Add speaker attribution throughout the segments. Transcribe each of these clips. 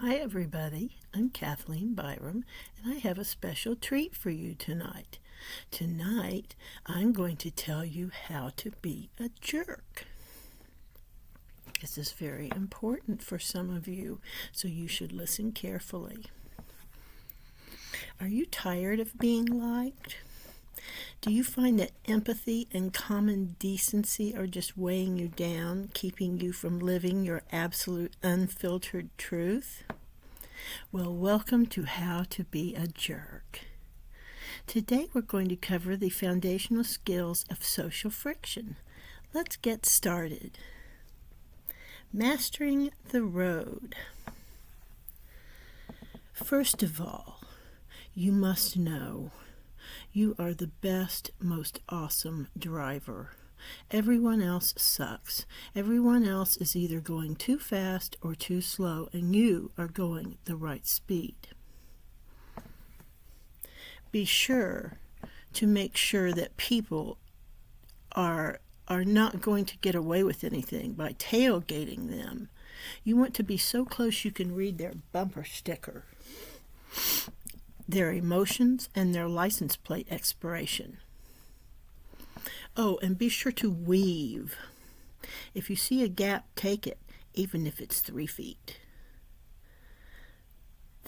Speaker 1: Hi everybody, I'm Kathleen Byram, and I have a special treat for you tonight. Tonight, I'm going to tell you how to be a jerk. This is very important for some of you, so you should listen carefully. Are you tired of being liked? Do you find that empathy and common decency are just weighing you down, keeping you from living your absolute unfiltered truth? Well, welcome to How to Be a Jerk. Today we're going to cover the foundational skills of social friction. Let's get started. Mastering the road. First of all, you must know you are the best, most awesome driver. Everyone else sucks. Everyone else is either going too fast or too slow, and you are going the right speed. Be sure to make sure that people are not going to get away with anything by tailgating them. You want to be so close you can read their bumper sticker, their emotions, and their license plate expiration. Oh, and be sure to weave. If you see a gap, take it, even if it's 3 feet.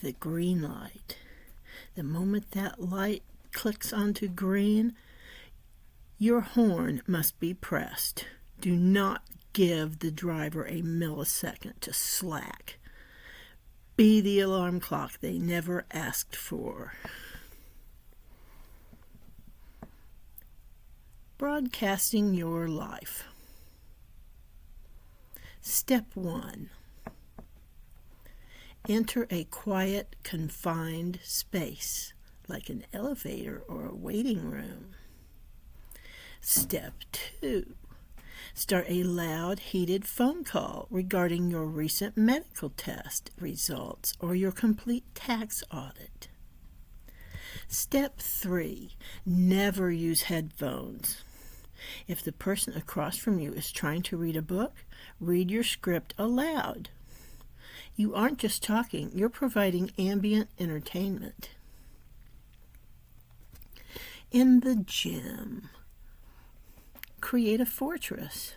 Speaker 1: The green light. The moment that light clicks onto green, your horn must be pressed. Do not give the driver a millisecond to slack. Be the alarm clock they never asked for. Broadcasting your life. Step 1. Enter a quiet, confined space, like an elevator or a waiting room. Step 2. Start a loud, heated phone call regarding your recent medical test results or your complete tax audit. Step 3. Never use headphones. If the person across from you is trying to read a book, read your script aloud. You aren't just talking, you're providing ambient entertainment. In the gym, create a fortress.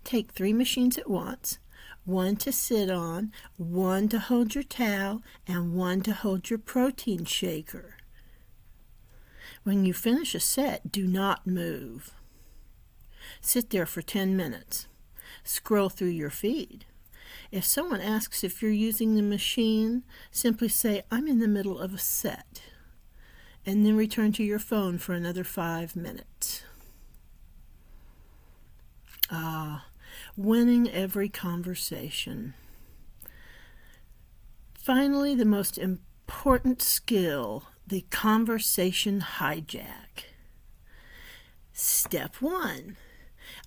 Speaker 1: Take 3 machines at once, 1 to sit on, 1 to hold your towel, and 1 to hold your protein shaker. When you finish a set, do not move. Sit there for 10 minutes. Scroll through your feed. If someone asks if you're using the machine, simply say, "I'm in the middle of a set," and then return to your phone for another 5 minutes. Winning every conversation. Finally, the most important skill, the conversation hijack. Step 1.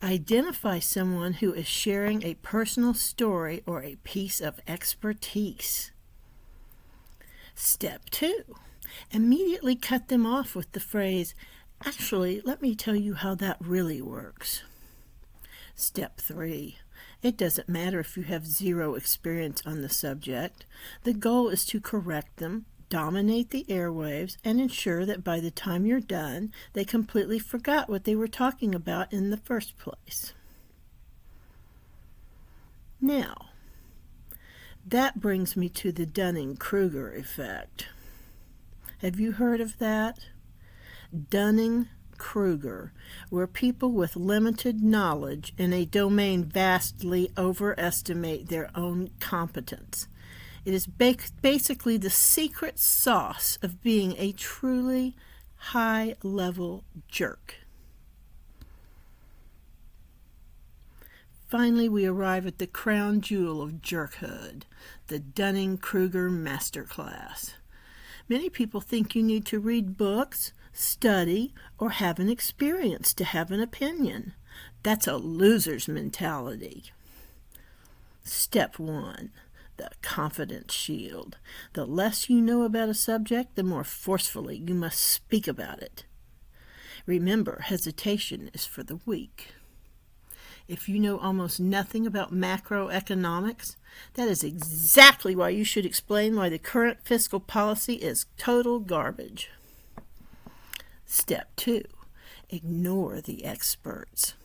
Speaker 1: Identify someone who is sharing a personal story or a piece of expertise. Step 2. Immediately cut them off with the phrase, "Actually, let me tell you how that really works." Step 3. It doesn't matter if you have 0 experience on the subject. The goal is to correct them, dominate the airwaves, and ensure that by the time you're done, they completely forgot what they were talking about in the first place. Now, that brings me to the Dunning-Kruger effect. Have you heard of that? Dunning-Kruger, where people with limited knowledge in a domain vastly overestimate their own competence. It is basically the secret sauce of being a truly high-level jerk. Finally, we arrive at the crown jewel of Jerkhood, the Dunning-Kruger Masterclass. Many people think you need to read books, study, or have an experience to have an opinion. That's a loser's mentality. Step 1. The confidence shield. The less you know about a subject, the more forcefully you must speak about it. Remember, hesitation is for the weak. If you know almost nothing about macroeconomics, that is exactly why you should explain why the current fiscal policy is total garbage. Step 2. Ignore the experts.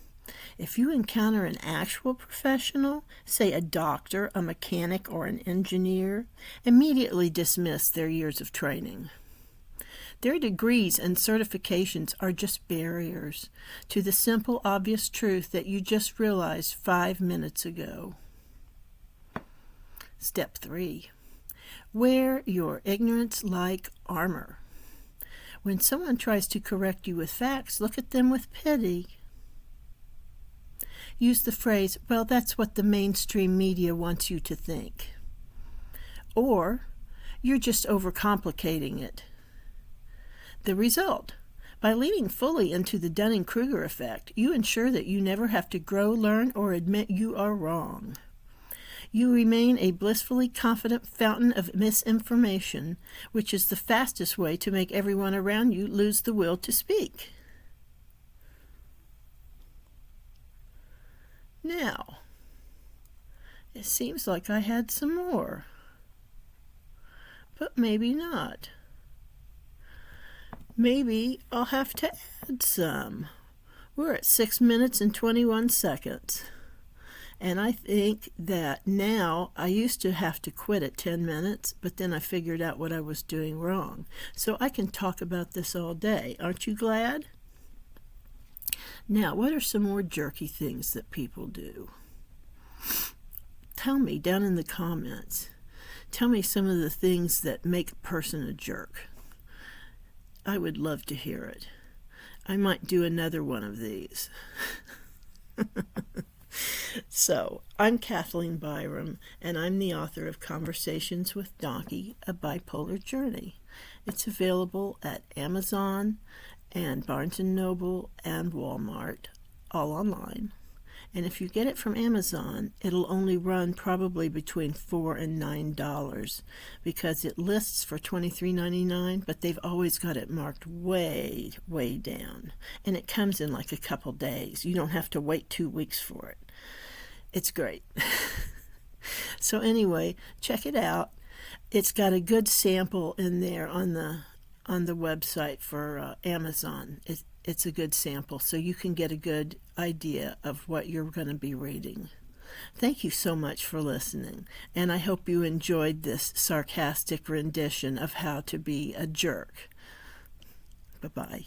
Speaker 1: If you encounter an actual professional, say a doctor, a mechanic, or an engineer, immediately dismiss their years of training. Their degrees and certifications are just barriers to the simple, obvious truth that you just realized 5 minutes ago. Step 3. Wear your ignorance like armor. When someone tries to correct you with facts, look at them with pity. Use the phrase, well, that's what the mainstream media wants you to think. Or, you're just overcomplicating it. The result, by leaning fully into the Dunning-Kruger effect, you ensure that you never have to grow, learn, or admit you are wrong. You remain a blissfully confident fountain of misinformation, which is the fastest way to make everyone around you lose the will to speak. Now, it seems like I had some more, but maybe not. Maybe I'll have to add some. We're at 6 minutes and 21 seconds. And I think that now, I used to have to quit at 10 minutes, but then I figured out what I was doing wrong. So I can talk about this all day. Aren't you glad? Now, what are some more jerky things that people do? Tell me down in the comments. Tell me some of the things that make a person a jerk. I would love to hear it. I might do another one of these. So, I'm Kathleen Byram, and I'm the author of Conversations with Donkey, A Bipolar Journey. It's available at Amazon and Barnes & Noble and Walmart, all online. And if you get it from Amazon, it'll only run probably between $4 and $9 because it lists for $23.99, but they've always got it marked way, way down. And it comes in like a couple days. You don't have to wait 2 weeks for it. It's great. So anyway, check it out. It's got a good sample in there on the website for Amazon. It's a good sample, so you can get a good idea of what you're going to be reading. Thank you so much for listening, and I hope you enjoyed this sarcastic rendition of how to be a jerk. Bye-bye.